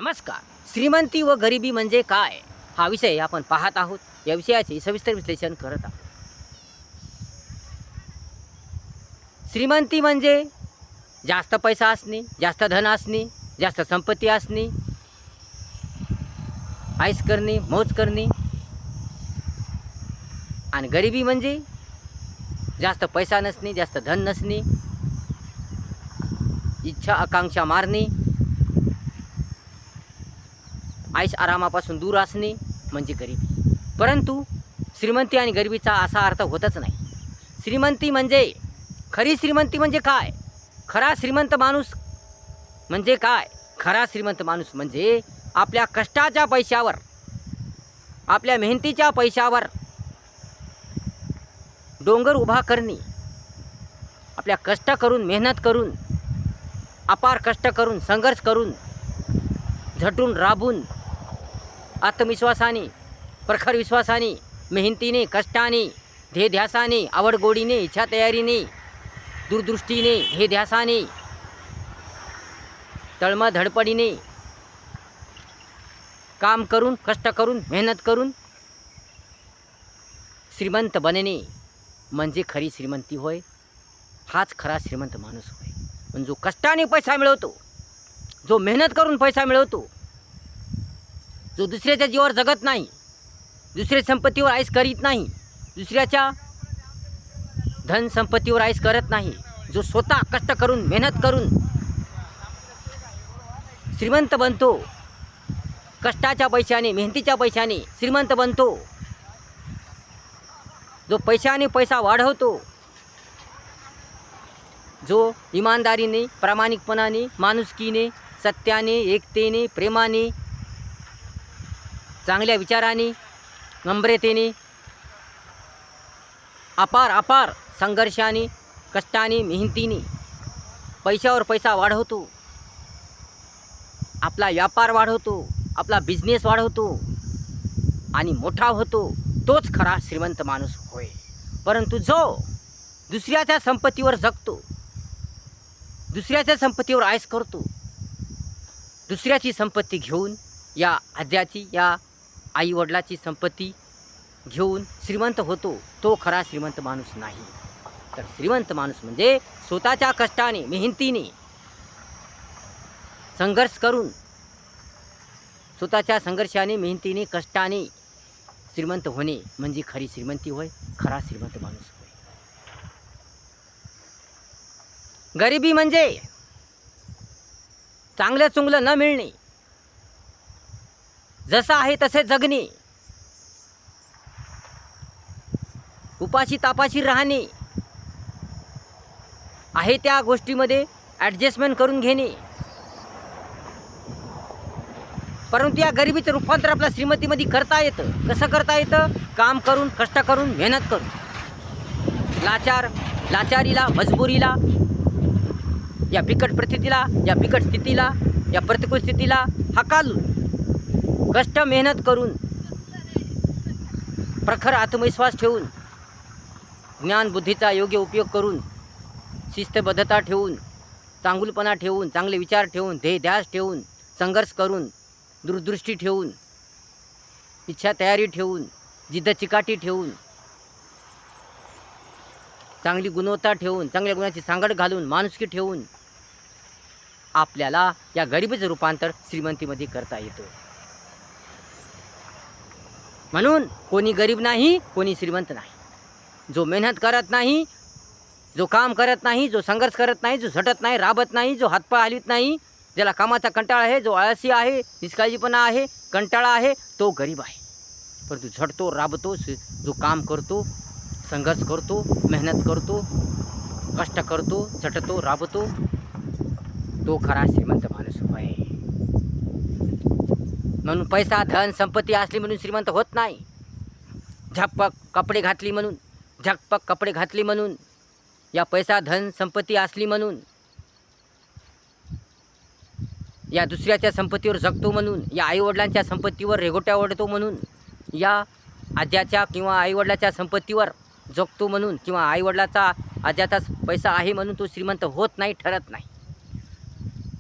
नमस्कार. श्रीमंती व गरिबी म्हणजे काय हा विषय आपण पाहत आहोत. या विषयाचे सविस्तर विश्लेषण करत आहोत. श्रीमंती म्हणजे जास्त पैसा असणे, जास्त धन असणे, जास्त संपत्ती असणे, ऐश करणे, मौज करणे. आणि गरिबी म्हणजे जास्त पैसा नसणे, जास्त धन नसणे, इच्छा आकांक्षा मारणे, ऐश आरामापासून दूर असणे म्हणजे गरिबी. परंतु श्रीमंती आणि गरिबीचा असा अर्थ होतच नाही. श्रीमंती म्हणजे खरी श्रीमंती म्हणजे काय? खरा श्रीमंत माणूस म्हणजे काय? खरा श्रीमंत माणूस म्हणजे आपल्या कष्टाच्या पैशावर, आपल्या मेहनतीच्या पैशावर डोंगर उभा करणे, आपल्या कष्ट करून, मेहनत करून, अपार कष्ट करून, संघर्ष करून, झटून राबून, आत्मविश्वासाने, प्रखर विश्वासाने, मेहनतीने, कष्टाने, ध्येयध्यासाने, आवडगोडीने, इच्छा तयारीने, दूरदृष्टीने, ध्येयध्यासाने, तळमळ धडपडीने काम करून, कष्ट करून, मेहनत करून श्रीमंत बनणे म्हणजे खरी श्रीमंती होय. हाच खरा श्रीमंत माणूस होय. पण जो कष्टाने पैसा मिळवतो, जो मेहनत करून पैसा मिळवतो, जो दुसऱ्याच्या जीवावर जगत नाही, दुसऱ्या संपत्तीवर ऐश करीत नाही, दुसऱ्याच्या धन संपत्तीवर ऐश करत नाही, जो स्वतः कष्ट करून, मेहनत करून श्रीमंत बनतो, कष्टाच्या पैशाने, मेहनतीच्या पैशाने श्रीमंत बनतो, जो पैशाने पैसा वाढवतो, जो इमानदारीने, प्रामाणिकपणाने, माणुसकीने, सत्याने, एकतेने, प्रेमाने, चांगल्या विचाराने, नम्रतेने, अपार संघर्षाने, कष्टाने, मेहनतीने पैशावर पैसा वाढवतो, आपला व्यापार वाढवतो, आपला बिझनेस वाढवतो आणि मोठा होतो, तोच खरा श्रीमंत माणूस होय. परंतु जो दुसऱ्याच्या संपत्तीवर जगतो, दुसऱ्याच्या संपत्तीवर ऐश करतो, दुसऱ्याची संपत्ती घेऊन, या आज्याची, या आईवडिलाची संपत्ती घेऊन श्रीमंत होतो, तो खरा श्रीमंत माणूस नाही. तर श्रीमंत माणूस म्हणजे स्वतःच्या कष्टाने, मेहनतीने, संघर्ष करून, स्वतःच्या संघर्षाने, मेहनतीने, कष्टाने श्रीमंत होणे म्हणजे खरी श्रीमंती होय, खरा श्रीमंत माणूस होय. गरिबी म्हणजे चांगलं चुंगलं न मिळणे, जसं आहे तसे जगणे, उपाशी तापाशी राहणे, आहे त्या गोष्टीमध्ये ॲडजस्टमेंट करून घेणे. परंतु या गरिबीचं रूपांतर आपल्या श्रीमंतीमध्ये करता येतं. कसं करता येतं? काम करून, कष्ट करून, मेहनत करून, लाचारीला, मजबुरीला, या बिकट परिस्थितीला, या बिकट स्थितीला, या प्रतिकूल स्थितीला हाकालून, कष्ट मेहनत करून, प्रखर आत्मविश्वास ठेवून, ज्ञान बुद्धीचा योग्य उपयोग करून, शिस्तबद्धता ठेवून, चांगुलपणा ठेवून, चांगले विचार ठेवून, ध्येयध्यास ठेवून, संघर्ष करून, दूरदृष्टी ठेवून, इच्छा तयारी ठेवून, जिद्द चिकाटी ठेवून, चांगली गुणवत्ता ठेवून, चांगल्या गुणाची सांगड घालून, माणुसकी ठेवून आपल्याला या गरिबीचं रूपांतर श्रीमंतीमध्ये करता येतं. म्हणून कोणी गरीब नाही, कोणी श्रीमंत नाही. जो मेहनत करत नाही, जो काम करत नाही, जो संघर्ष करत नाही, जो झटत नाही, राबत नाही, जो हातपाय हलवीत नाही, ज्याला कामाचा कंटाळा आहे, जो आळसी आहे, निष्काळजीपणा आहे, कंटाळा आहे, तो गरीब आहे. परंतु झटतो, राबतो, जो काम करतो, संघर्ष करतो, मेहनत करतो, कष्ट करतो, झटतो, राबतो, तो खरा श्रीमंत माणूस आहे. म्हणून पैसा, धन, संपत्ती असली म्हणून श्रीमंत होत नाही. झकपक कपडे घातली म्हणून, झकपक कपडे घातली म्हणून, या पैसा, धन, संपत्ती असली म्हणून, या दुसऱ्याच्या संपत्तीवर जगतो म्हणून, या आईवडिलांच्या संपत्तीवर रेघोट्या ओढतो म्हणून, या आज्याच्या किंवा आईवडिलाच्या संपत्तीवर जगतो म्हणून, किंवा आईवडिलाचा आज्याचा पैसा आहे म्हणून तो श्रीमंत होत नाही, ठरत नाही.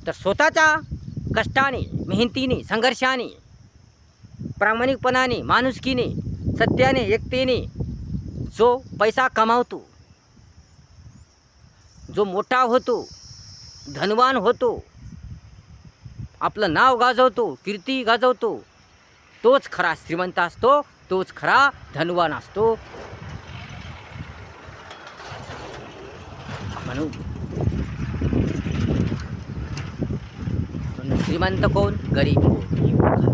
तर स्वतःच्या कष्टाने, मेहनतीने, संघर्षाने, प्रामाणिकपणाने, माणुसकीने, सत्याने, एकतेने जो पैसा कमावतो, जो मोठा होतो, धनवान होतो, आपलं नाव गाजवतो, कीर्ती गाजवतो, तोच खरा श्रीमंत असतो, तोच खरा धनवान असतो. म्हणून श्रीमंत कोण, गरीब कोण हे ओळखा.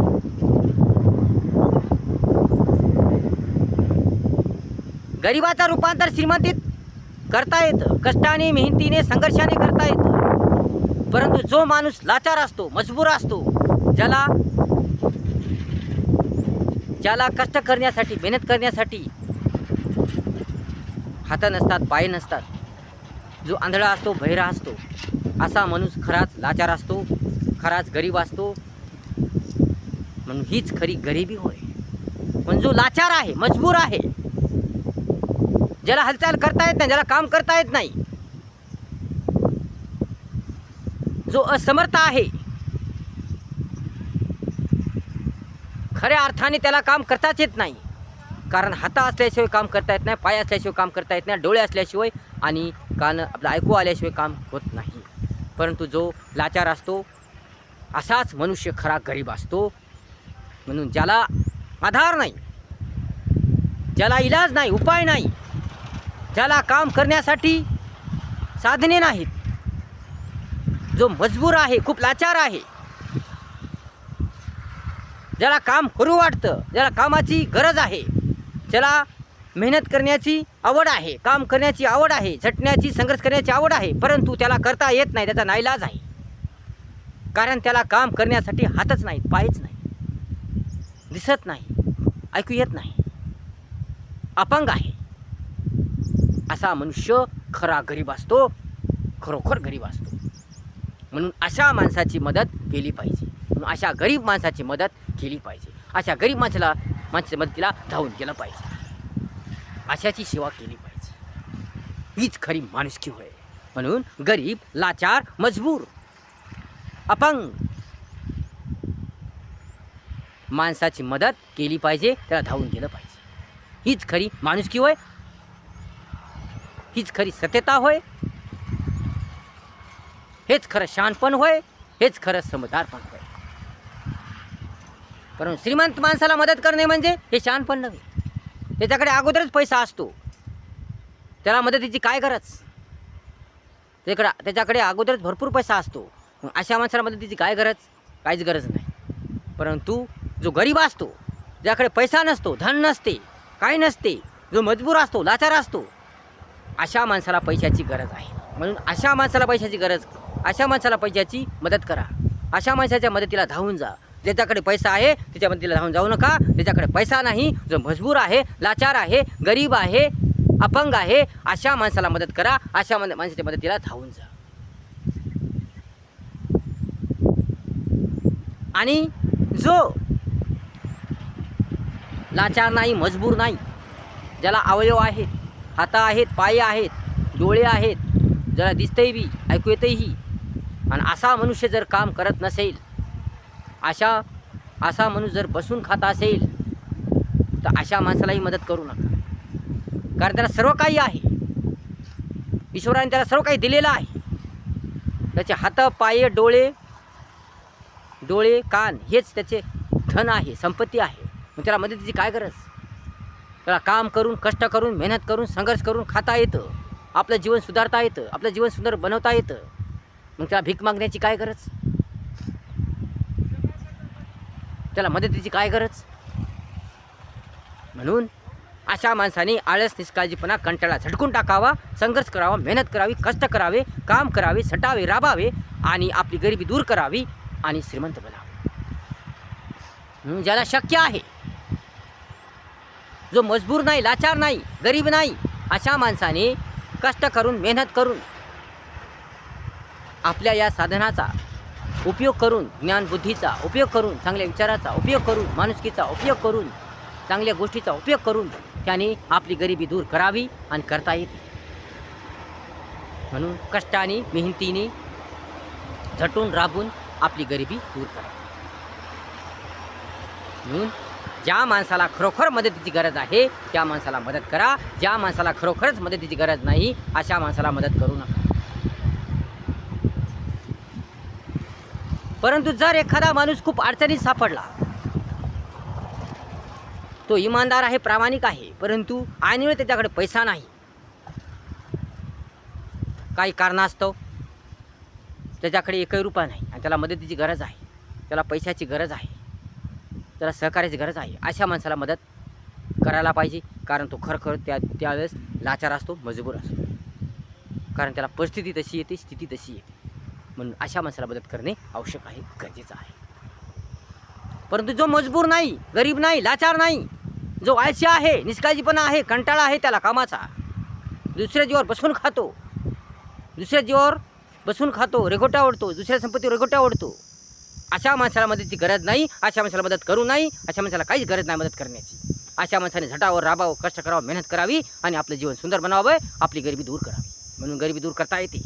गरिबाचा रूपांतर श्रीमंतीत करता येतं, कष्टाने, मेहनतीने, संघर्षाने करता येतं. परंतु जो माणूस लाचार असतो, मजबूर असतो, ज्याला कष्ट करण्यासाठी, मेहनत करण्यासाठी हात नसतात, पाय नसतात, जो आंधळा असतो, बहिरा असतो, असा माणूस खराच लाचार असतो, खराच गरीब असतो. म्हणून हीच खरी गरिबी होय. पण जो लाचार आहे, मजबूर आहे, ज्याला हालचाल करता येत नाही, ज्याला काम करता येत नाही, जो असमर्थ आहे, खऱ्या अर्थाने त्याला काम करताच येत नाही. कारण हात असल्याशिवाय काम करता येत नाही, पाय असल्याशिवाय काम करता येत नाही, डोळे असल्याशिवाय आणि कान आपलं ऐकू आल्याशिवाय काम होत नाही. परंतु जो लाचार असतो असाच मनुष्य खरा गरीब असतो. म्हणून ज्याला आधार नाही, ज्याला इलाज नाही, उपाय नाही, ज्याला काम करण्यासाठी साधने नाहीत, जो मजबूर आहे, खूप लाचार आहे, ज्याला काम करू वाटतं, ज्याला कामाची गरज आहे, ज्याला मेहनत करण्याची आवड आहे, काम करण्याची आवड आहे, झटण्याची, संघर्ष करण्याची आवड आहे, परंतु त्याला करता येत नाही, त्याचा नाईलाज आहे. कारण त्याला काम करण्यासाठी हातच नाहीत, पायच नाही, दिसत नाही, ऐकू येत नाही, अपंग आहे. असा मनुष्य खरा गरीब असतो, खरोखर गरीब असतो. म्हणून अशा माणसाची मदत केली पाहिजे. म्हणून अशा गरीब माणसाची मदत केली पाहिजे. अशा गरीब माणसाच्या मदतीला धावून गेलं पाहिजे. अशाची सेवा केली पाहिजे. हीच खरी माणुसकी होय. म्हणून गरीब, लाचार, मजबूर, अपंग माणसाची मदत केली पाहिजे, त्याला धावून गेलं पाहिजे. हीच खरी माणुसकी होय. हीच खरी सत्यता होय. हेच खरं शहाणपण होय. हेच खरं समजदारपण होय. परंतु श्रीमंत माणसाला मदत करणे म्हणजे हे शहाणपण नव्हे. त्याच्याकडे अगोदरच पैसा असतो, त्याला मदतीची काय गरज. त्याच्याकडे अगोदरच भरपूर पैसा असतो. मग अशा माणसाला मदतीची काय गरज, काहीच गरज नाही. परंतु जो गरीब असतो, ज्याकडे पैसा नसतो, धन नसते, काही नसते, जो मजबूर असतो, लाचार असतो, अशा माणसाला पैशाची गरज आहे. म्हणून अशा माणसाला पैशाची गरज, अशा माणसाला पैशाची मदत करा. अशा माणसाच्या मदतीला धावून जा. ज्याच्याकडे पैसा आहे त्याच्या मदतीला धावून जाऊ नका. ज्याच्याकडे पैसा नाही, जो मजबूर आहे, लाचार आहे, गरीब आहे, अपंग आहे, अशा माणसाला मदत करा. अशा माणसाच्या मदतीला धावून जा. आणि जो लाचार नाही, मजबूर नाही, ज्याला अवयव आहेत, हात आहेत, पाय आहेत, डोळे आहेत, ज्याला दिसतंय बी, ऐकू येतंही, आणि असा मनुष्य जर काम करत नसेल, असा माणूस जर बसून खात असेल, तर अशा माणसालाही मदत करू नका. कारण त्याला सर्व काही आहे. ईश्वराने त्याला सर्व काही दिलेलं आहे. त्याचे हात, पाय, डोळे, कान हेच त्याचे धन आहे, संपत्ती आहे. मग त्याला मदतीची काय गरज. त्याला काम करून, कष्ट करून, मेहनत करून, संघर्ष करून खाता येतं. आपलं जीवन सुधारता येतं, आपलं जीवन सुंदर बनवता येतं. मग त्याला भीक मागण्याची काय गरज, त्याला मदतीची काय गरज. म्हणून अशा माणसाने आळस, निष्काळजीपणा, कंटाळा झटकून टाकावा. संघर्ष करावा, मेहनत करावी, कष्ट करावे, काम करावे, सटावे, राबावे आणि आपली गरिबी दूर करावी आणि श्रीमंत बनावे. म्हणून ज्याला शक्य आहे, जो मजबूर नाही, लाचार नाही, गरीब नाही, अशा माणसाने कष्ट करून, मेहनत करून, आपल्या या साधनाचा उपयोग करून, ज्ञानबुद्धीचा उपयोग करून, चांगल्या विचाराचा उपयोग करून, माणुसकीचा उपयोग करून, चांगल्या गोष्टीचा उपयोग करून त्याने आपली गरिबी दूर करावी आणि करता येते. म्हणून कष्टाने, मेहनतीने, झटून राबून आपली गरिबी दूर करावी. म्हणून ज्या माणसाला खरोखर मदतीची गरज आहे त्या माणसाला मदत करा. ज्या माणसाला खरोखरच मदतीची गरज नाही अशा माणसाला मदत करू नका. परंतु जर एखादा माणूस खूप अडचणीत सापडला, तो इमानदार आहे, प्रामाणिक आहे, परंतु ऐनवेळी त्याच्याकडे पैसा नाही, काही कारणास्तव त्याच्याकडे एकही रुपया नाही आणि त्याला मदतीची गरज आहे, त्याला पैशाची गरज आहे, त्याला सहकार्याची गरज आहे, अशा माणसाला मदत करायला पाहिजे. कारण तो खरखर त्यावेळेस लाचार असतो, मजबूर असतो, कारण त्याला परिस्थिती तशी येते, स्थिती तशी येते. म्हणून अशा माणसाला मदत करणे आवश्यक आहे, गरजेचं आहे. परंतु जो मजबूर नाही, गरीब नाही, लाचार नाही, जो आळशी आहे, निष्काळजीपणा आहे, कंटाळा आहे त्याला कामाचा, दुसऱ्या जीवावर बसून खातो, दुसऱ्या जीवावर बसून खातो, रेघोट्या ओढतो, दुसऱ्या संपत्तीवर रेघोट्या ओढतो, अशा माणसाला मदतीची गरज नाही. अशा माणसाला मदत करू नाही. अशा माणसाला काहीच गरज नाही मदत करण्याची. अशा माणसाने झटावर राबावं, कष्ट करावं, मेहनत करावी आणि आपलं जीवन सुंदर बनावं, आपली गरिबी दूर करावी. म्हणून गरिबी दूर करता येते,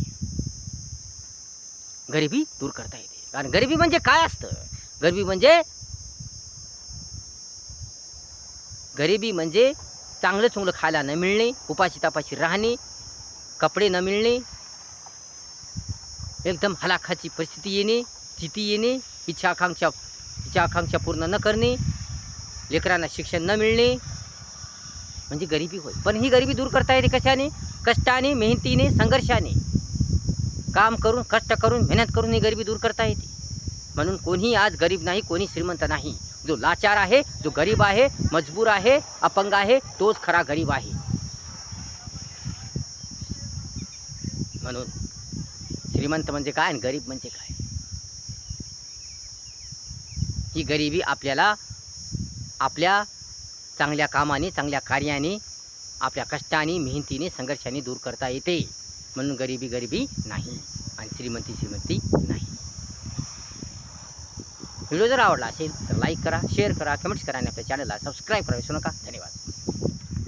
गरिबी दूर करता येते. कारण गरिबी म्हणजे काय असतं? गरिबी म्हणजे चांगलं चुंगलं खायला न मिळणे, उपाशी तापाशी राहणे, कपडे न मिळणे, एकदम हलाखाची परिस्थिती येणे, स्थिती येणे, इच्छा आकांक्षा पूर्ण न करणे, लेकरांना शिक्षण न मिळणे, म्हणजे गरिबी होय. पण ही गरिबी दूर करता येते कशाने? कष्टाने, मेहनतीने, संघर्षाने, काम करून, कष्ट करून, मेहनत करून ही गरिबी दूर करता येते. म्हणून कोणी आज गरीब नाही, कोणी श्रीमंत नाही. जो लाचार आहे, जो गरीब आहे, मजबूर आहे, अपंग आहे, तोच खरा गरीब आहे. म्हणून श्रीमंत म्हणजे काय आणि गरीब म्हणजे काय? ही गरिबी आपल्याला आपल्या चांगल्या कामाने, चांगल्या कार्याने, आपल्या कष्टाने, मेहनतीने, संघर्षाने दूर करता येते. म्हणून गरिबी नाही आणि श्रीमंती नाही. व्हिडिओ जर आवडला असेल तर लाईक करा, शेअर करा, कमेंट्स करा आणि आपल्या चॅनलला सबस्क्राईब करा विसरू नका. धन्यवाद.